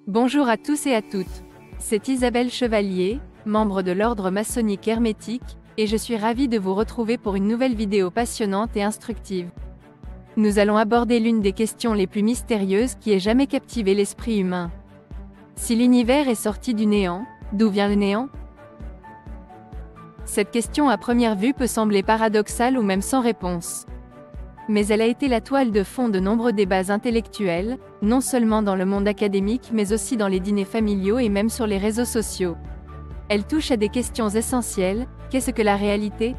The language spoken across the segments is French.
Bonjour à tous et à toutes. C'est Isabelle Chevalier, membre de l'ordre maçonnique hermétique, et je suis ravie de vous retrouver pour une nouvelle vidéo passionnante et instructive. Nous allons aborder l'une des questions les plus mystérieuses qui ait jamais captivé l'esprit humain. Si l'univers est sorti du néant, d'où vient le néant? Cette question à première vue peut sembler paradoxale ou même sans réponse. Mais elle a été la toile de fond de nombreux débats intellectuels, non seulement dans le monde académique mais aussi dans les dîners familiaux et même sur les réseaux sociaux. Elle touche à des questions essentielles: qu'est-ce que la réalité?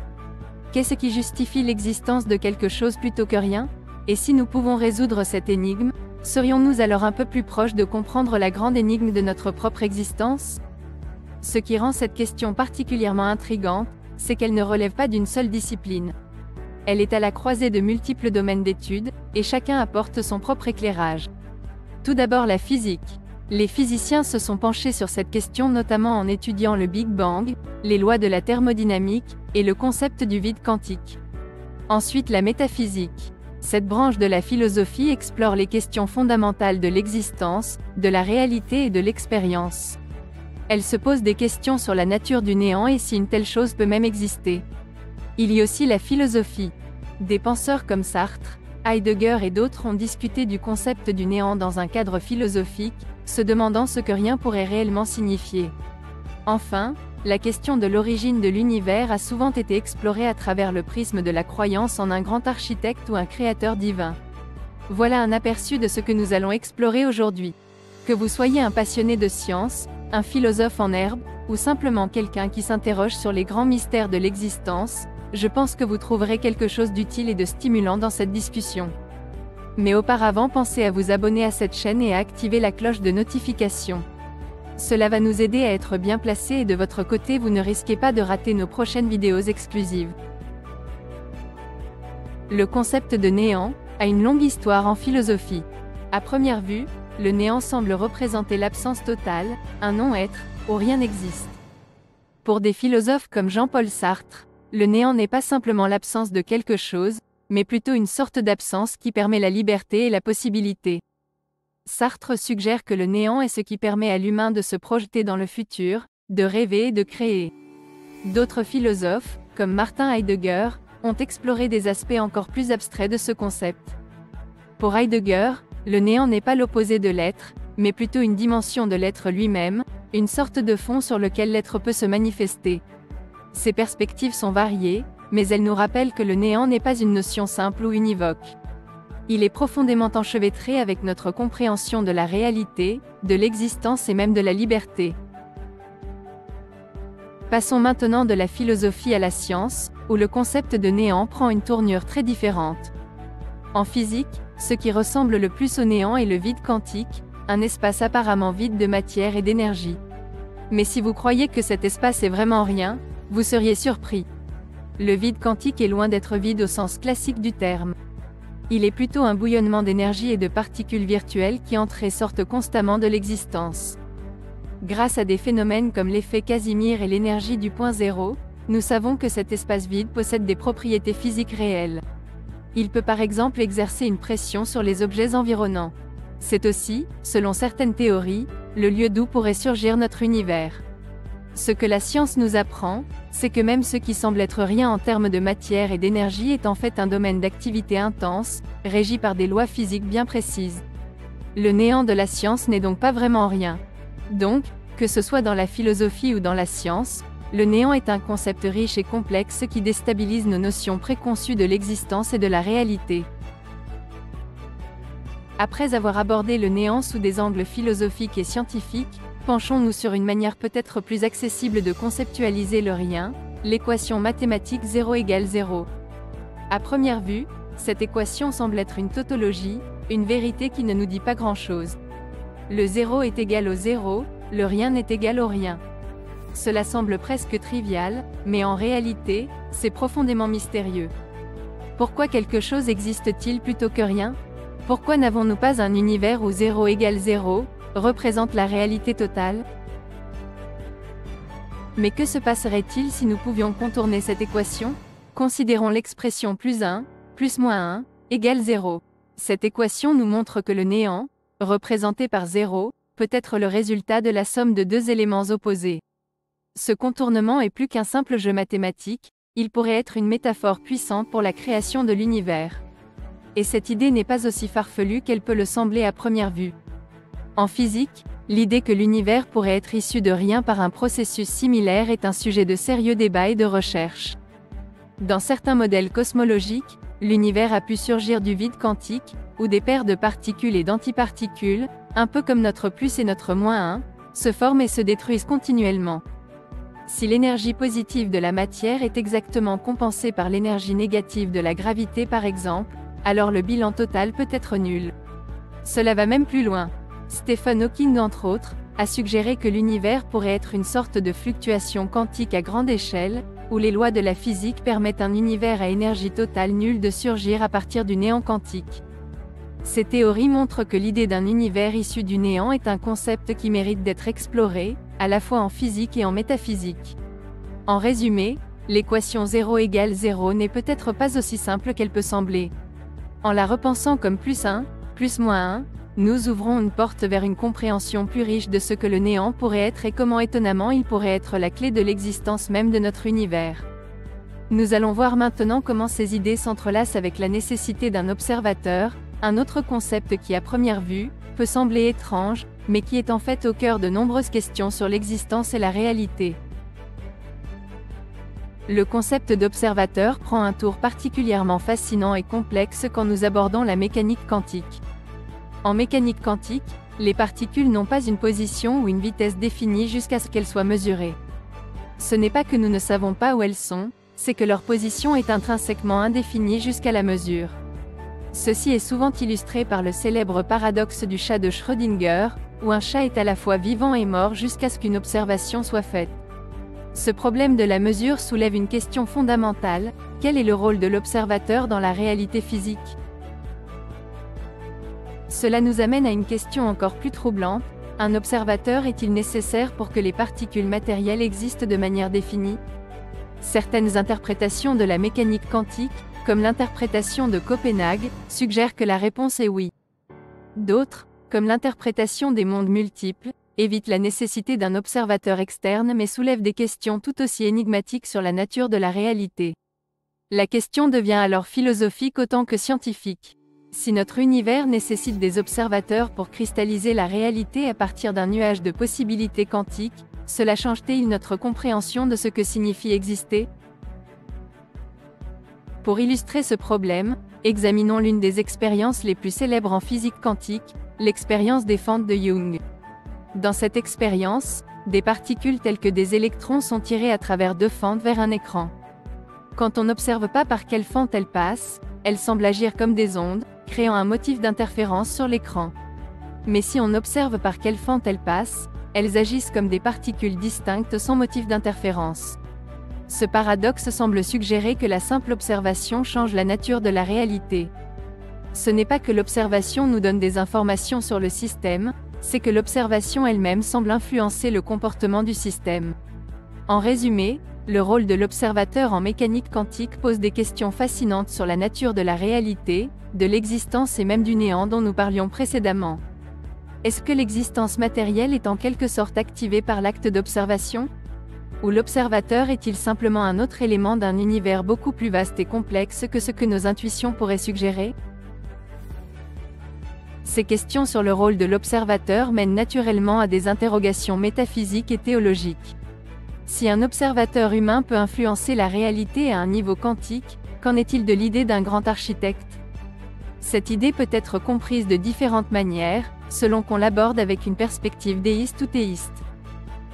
Qu'est-ce qui justifie l'existence de quelque chose plutôt que rien? Et si nous pouvons résoudre cette énigme, serions-nous alors un peu plus proches de comprendre la grande énigme de notre propre existence? Ce qui rend cette question particulièrement intrigante, c'est qu'elle ne relève pas d'une seule discipline. Elle est à la croisée de multiples domaines d'études, et chacun apporte son propre éclairage. Tout d'abord la physique. Les physiciens se sont penchés sur cette question notamment en étudiant le Big Bang, les lois de la thermodynamique, et le concept du vide quantique. Ensuite la métaphysique. Cette branche de la philosophie explore les questions fondamentales de l'existence, de la réalité et de l'expérience. Elle se pose des questions sur la nature du néant et si une telle chose peut même exister. Il y a aussi la philosophie. Des penseurs comme Sartre, Heidegger et d'autres ont discuté du concept du néant dans un cadre philosophique, se demandant ce que rien pourrait réellement signifier. Enfin, la question de l'origine de l'univers a souvent été explorée à travers le prisme de la croyance en un grand architecte ou un créateur divin. Voilà un aperçu de ce que nous allons explorer aujourd'hui. Que vous soyez un passionné de science, un philosophe en herbe, ou simplement quelqu'un qui s'interroge sur les grands mystères de l'existence, je pense que vous trouverez quelque chose d'utile et de stimulant dans cette discussion. Mais auparavant, pensez à vous abonner à cette chaîne et à activer la cloche de notification. Cela va nous aider à être bien placés et de votre côté vous ne risquez pas de rater nos prochaines vidéos exclusives. Le concept de néant a une longue histoire en philosophie. À première vue, le néant semble représenter l'absence totale, un non-être, où rien n'existe. Pour des philosophes comme Jean-Paul Sartre, le néant n'est pas simplement l'absence de quelque chose, mais plutôt une sorte d'absence qui permet la liberté et la possibilité. Sartre suggère que le néant est ce qui permet à l'humain de se projeter dans le futur, de rêver et de créer. D'autres philosophes, comme Martin Heidegger, ont exploré des aspects encore plus abstraits de ce concept. Pour Heidegger, le néant n'est pas l'opposé de l'être, mais plutôt une dimension de l'être lui-même, une sorte de fond sur lequel l'être peut se manifester. Ces perspectives sont variées, mais elles nous rappellent que le néant n'est pas une notion simple ou univoque. Il est profondément enchevêtré avec notre compréhension de la réalité, de l'existence et même de la liberté. Passons maintenant de la philosophie à la science, où le concept de néant prend une tournure très différente. En physique, ce qui ressemble le plus au néant est le vide quantique, un espace apparemment vide de matière et d'énergie. Mais si vous croyez que cet espace est vraiment rien, vous seriez surpris. Le vide quantique est loin d'être vide au sens classique du terme. Il est plutôt un bouillonnement d'énergie et de particules virtuelles qui entrent et sortent constamment de l'existence. Grâce à des phénomènes comme l'effet Casimir et l'énergie du point zéro, nous savons que cet espace vide possède des propriétés physiques réelles. Il peut par exemple exercer une pression sur les objets environnants. C'est aussi, selon certaines théories, le lieu d'où pourrait surgir notre univers. Ce que la science nous apprend, c'est que même ce qui semble être rien en termes de matière et d'énergie est en fait un domaine d'activité intense, régi par des lois physiques bien précises. Le néant de la science n'est donc pas vraiment rien. Donc, que ce soit dans la philosophie ou dans la science, le néant est un concept riche et complexe qui déstabilise nos notions préconçues de l'existence et de la réalité. Après avoir abordé le néant sous des angles philosophiques et scientifiques, penchons-nous sur une manière peut-être plus accessible de conceptualiser le rien, l'équation mathématique 0 égale 0. À première vue, cette équation semble être une tautologie, une vérité qui ne nous dit pas grand-chose. Le 0 est égal au 0, le rien n'est égal au rien. Cela semble presque trivial, mais en réalité, c'est profondément mystérieux. Pourquoi quelque chose existe-t-il plutôt que rien? Pourquoi n'avons-nous pas un univers où 0 égale 0, représente la réalité totale? Mais que se passerait-il si nous pouvions contourner cette équation? Considérons l'expression plus 1, plus moins 1, égale 0. Cette équation nous montre que le néant, représenté par 0, peut être le résultat de la somme de deux éléments opposés. Ce contournement est plus qu'un simple jeu mathématique, il pourrait être une métaphore puissante pour la création de l'univers. Et cette idée n'est pas aussi farfelue qu'elle peut le sembler à première vue. En physique, l'idée que l'univers pourrait être issu de rien par un processus similaire est un sujet de sérieux débat et de recherche. Dans certains modèles cosmologiques, l'univers a pu surgir du vide quantique, où des paires de particules et d'antiparticules, un peu comme notre plus et notre moins 1, se forment et se détruisent continuellement. Si l'énergie positive de la matière est exactement compensée par l'énergie négative de la gravité par exemple, alors le bilan total peut être nul. Cela va même plus loin. Stephen Hawking entre autres, a suggéré que l'univers pourrait être une sorte de fluctuation quantique à grande échelle, où les lois de la physique permettent un univers à énergie totale nulle de surgir à partir du néant quantique. Ces théories montrent que l'idée d'un univers issu du néant est un concept qui mérite d'être exploré, à la fois en physique et en métaphysique. En résumé, l'équation 0 égale 0 n'est peut-être pas aussi simple qu'elle peut sembler. En la repensant comme plus 1, plus moins 1, nous ouvrons une porte vers une compréhension plus riche de ce que le néant pourrait être et comment étonnamment il pourrait être la clé de l'existence même de notre univers. Nous allons voir maintenant comment ces idées s'entrelacent avec la nécessité d'un observateur, un autre concept qui à première vue, peut sembler étrange, mais qui est en fait au cœur de nombreuses questions sur l'existence et la réalité. Le concept d'observateur prend un tour particulièrement fascinant et complexe quand nous abordons la mécanique quantique. En mécanique quantique, les particules n'ont pas une position ou une vitesse définie jusqu'à ce qu'elles soient mesurées. Ce n'est pas que nous ne savons pas où elles sont, c'est que leur position est intrinsèquement indéfinie jusqu'à la mesure. Ceci est souvent illustré par le célèbre paradoxe du chat de Schrödinger, où un chat est à la fois vivant et mort jusqu'à ce qu'une observation soit faite. Ce problème de la mesure soulève une question fondamentale: quel est le rôle de l'observateur dans la réalité physique ? Cela nous amène à une question encore plus troublante: un observateur est-il nécessaire pour que les particules matérielles existent de manière définie ? Certaines interprétations de la mécanique quantique, comme l'interprétation de Copenhague, suggèrent que la réponse est oui. D'autres, comme l'interprétation des mondes multiples, évitent la nécessité d'un observateur externe mais soulèvent des questions tout aussi énigmatiques sur la nature de la réalité. La question devient alors philosophique autant que scientifique. Si notre univers nécessite des observateurs pour cristalliser la réalité à partir d'un nuage de possibilités quantiques, cela change-t-il notre compréhension de ce que signifie exister ? Pour illustrer ce problème, examinons l'une des expériences les plus célèbres en physique quantique, l'expérience des fentes de Young. Dans cette expérience, des particules telles que des électrons sont tirées à travers deux fentes vers un écran. Quand on n'observe pas par quelle fente elles passent, elles semblent agir comme des ondes, créant un motif d'interférence sur l'écran. Mais si on observe par quelle fente elles passent, elles agissent comme des particules distinctes sans motif d'interférence. Ce paradoxe semble suggérer que la simple observation change la nature de la réalité. Ce n'est pas que l'observation nous donne des informations sur le système, c'est que l'observation elle-même semble influencer le comportement du système. En résumé, le rôle de l'observateur en mécanique quantique pose des questions fascinantes sur la nature de la réalité, de l'existence et même du néant dont nous parlions précédemment. Est-ce que l'existence matérielle est en quelque sorte activée par l'acte d'observation ? Ou l'observateur est-il simplement un autre élément d'un univers beaucoup plus vaste et complexe que ce que nos intuitions pourraient suggérer ? Ces questions sur le rôle de l'observateur mènent naturellement à des interrogations métaphysiques et théologiques. Si un observateur humain peut influencer la réalité à un niveau quantique, qu'en est-il de l'idée d'un grand architecte ? Cette idée peut être comprise de différentes manières, selon qu'on l'aborde avec une perspective déiste ou théiste.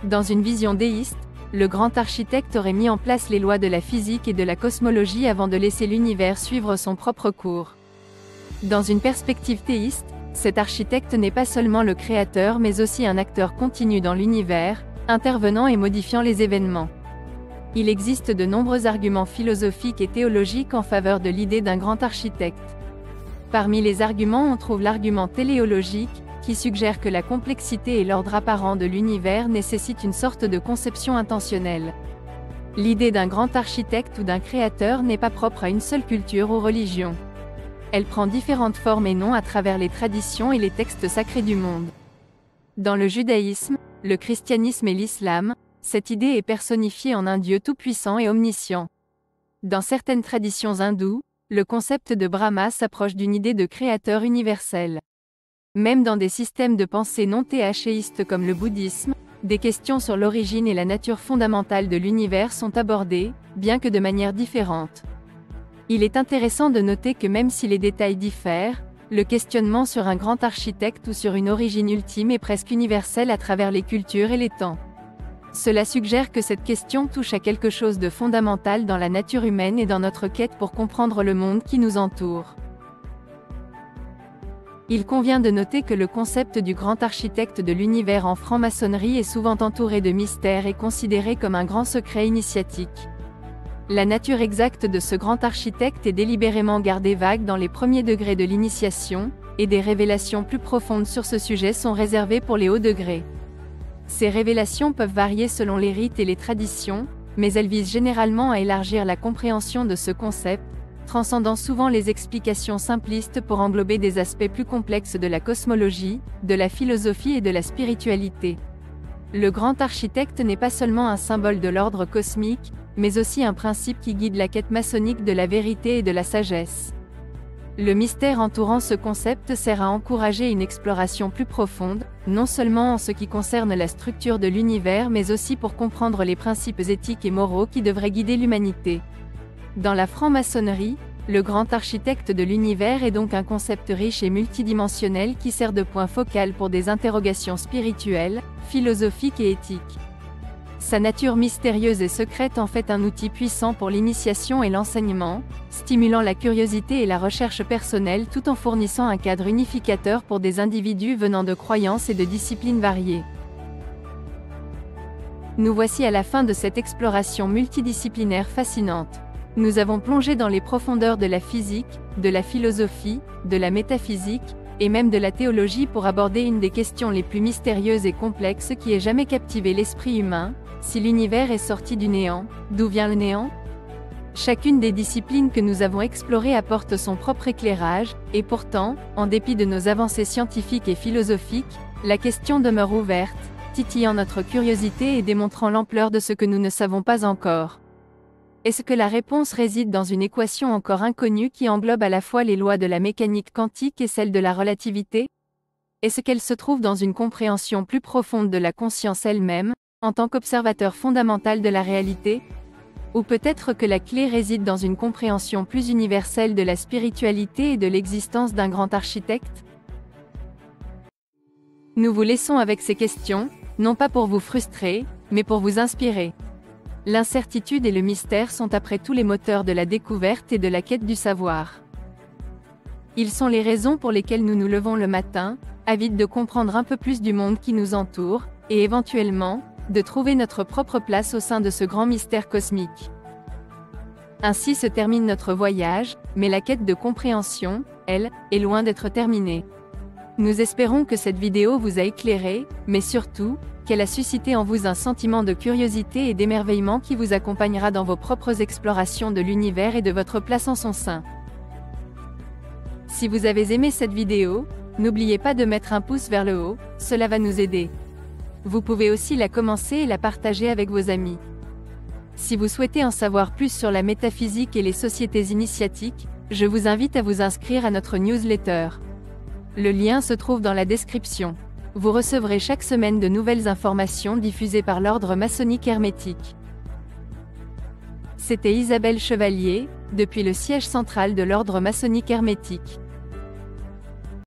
Dans une vision déiste, le grand architecte aurait mis en place les lois de la physique et de la cosmologie avant de laisser l'univers suivre son propre cours. Dans une perspective théiste, cet architecte n'est pas seulement le créateur mais aussi un acteur continu dans l'univers, intervenant et modifiant les événements. Il existe de nombreux arguments philosophiques et théologiques en faveur de l'idée d'un grand architecte. Parmi les arguments on trouve l'argument téléologique, qui suggère que la complexité et l'ordre apparent de l'univers nécessitent une sorte de conception intentionnelle. L'idée d'un grand architecte ou d'un créateur n'est pas propre à une seule culture ou religion. Elle prend différentes formes et noms à travers les traditions et les textes sacrés du monde. Dans le judaïsme, le christianisme et l'islam, cette idée est personnifiée en un Dieu tout-puissant et omniscient. Dans certaines traditions hindoues, le concept de Brahma s'approche d'une idée de créateur universel. Même dans des systèmes de pensée non théistes comme le bouddhisme, des questions sur l'origine et la nature fondamentale de l'univers sont abordées, bien que de manière différente. Il est intéressant de noter que même si les détails diffèrent, le questionnement sur un grand architecte ou sur une origine ultime est presque universel à travers les cultures et les temps. Cela suggère que cette question touche à quelque chose de fondamental dans la nature humaine et dans notre quête pour comprendre le monde qui nous entoure. Il convient de noter que le concept du grand architecte de l'univers en franc-maçonnerie est souvent entouré de mystères et considéré comme un grand secret initiatique. La nature exacte de ce grand architecte est délibérément gardée vague dans les premiers degrés de l'initiation, et des révélations plus profondes sur ce sujet sont réservées pour les hauts degrés. Ces révélations peuvent varier selon les rites et les traditions, mais elles visent généralement à élargir la compréhension de ce concept, transcendant souvent les explications simplistes pour englober des aspects plus complexes de la cosmologie, de la philosophie et de la spiritualité. Le grand architecte n'est pas seulement un symbole de l'ordre cosmique, mais aussi un principe qui guide la quête maçonnique de la vérité et de la sagesse. Le mystère entourant ce concept sert à encourager une exploration plus profonde, non seulement en ce qui concerne la structure de l'univers mais aussi pour comprendre les principes éthiques et moraux qui devraient guider l'humanité. Dans la franc-maçonnerie, le grand architecte de l'univers est donc un concept riche et multidimensionnel qui sert de point focal pour des interrogations spirituelles, philosophiques et éthiques. Sa nature mystérieuse et secrète en fait un outil puissant pour l'initiation et l'enseignement, stimulant la curiosité et la recherche personnelle tout en fournissant un cadre unificateur pour des individus venant de croyances et de disciplines variées. Nous voici à la fin de cette exploration multidisciplinaire fascinante. Nous avons plongé dans les profondeurs de la physique, de la philosophie, de la métaphysique, et même de la théologie pour aborder une des questions les plus mystérieuses et complexes qui ait jamais captivé l'esprit humain. Si l'univers est sorti du néant, d'où vient le néant? Chacune des disciplines que nous avons explorées apporte son propre éclairage, et pourtant, en dépit de nos avancées scientifiques et philosophiques, la question demeure ouverte, titillant notre curiosité et démontrant l'ampleur de ce que nous ne savons pas encore. Est-ce que la réponse réside dans une équation encore inconnue qui englobe à la fois les lois de la mécanique quantique et celles de la relativité? Est-ce qu'elle se trouve dans une compréhension plus profonde de la conscience elle-même, en tant qu'observateur fondamental de la réalité? Ou peut-être que la clé réside dans une compréhension plus universelle de la spiritualité et de l'existence d'un grand architecte? Nous vous laissons avec ces questions, non pas pour vous frustrer, mais pour vous inspirer. L'incertitude et le mystère sont après tout les moteurs de la découverte et de la quête du savoir. Ils sont les raisons pour lesquelles nous nous levons le matin, avides de comprendre un peu plus du monde qui nous entoure, et éventuellement, de trouver notre propre place au sein de ce grand mystère cosmique. Ainsi se termine notre voyage, mais la quête de compréhension, elle, est loin d'être terminée. Nous espérons que cette vidéo vous a éclairé, mais surtout, qu'elle a suscité en vous un sentiment de curiosité et d'émerveillement qui vous accompagnera dans vos propres explorations de l'univers et de votre place en son sein. Si vous avez aimé cette vidéo, n'oubliez pas de mettre un pouce vers le haut, cela va nous aider. Vous pouvez aussi la commencer et la partager avec vos amis. Si vous souhaitez en savoir plus sur la métaphysique et les sociétés initiatiques, je vous invite à vous inscrire à notre newsletter. Le lien se trouve dans la description. Vous recevrez chaque semaine de nouvelles informations diffusées par l'ordre maçonnique hermétique. C'était Isabelle Chevalier, depuis le siège central de l'ordre maçonnique hermétique.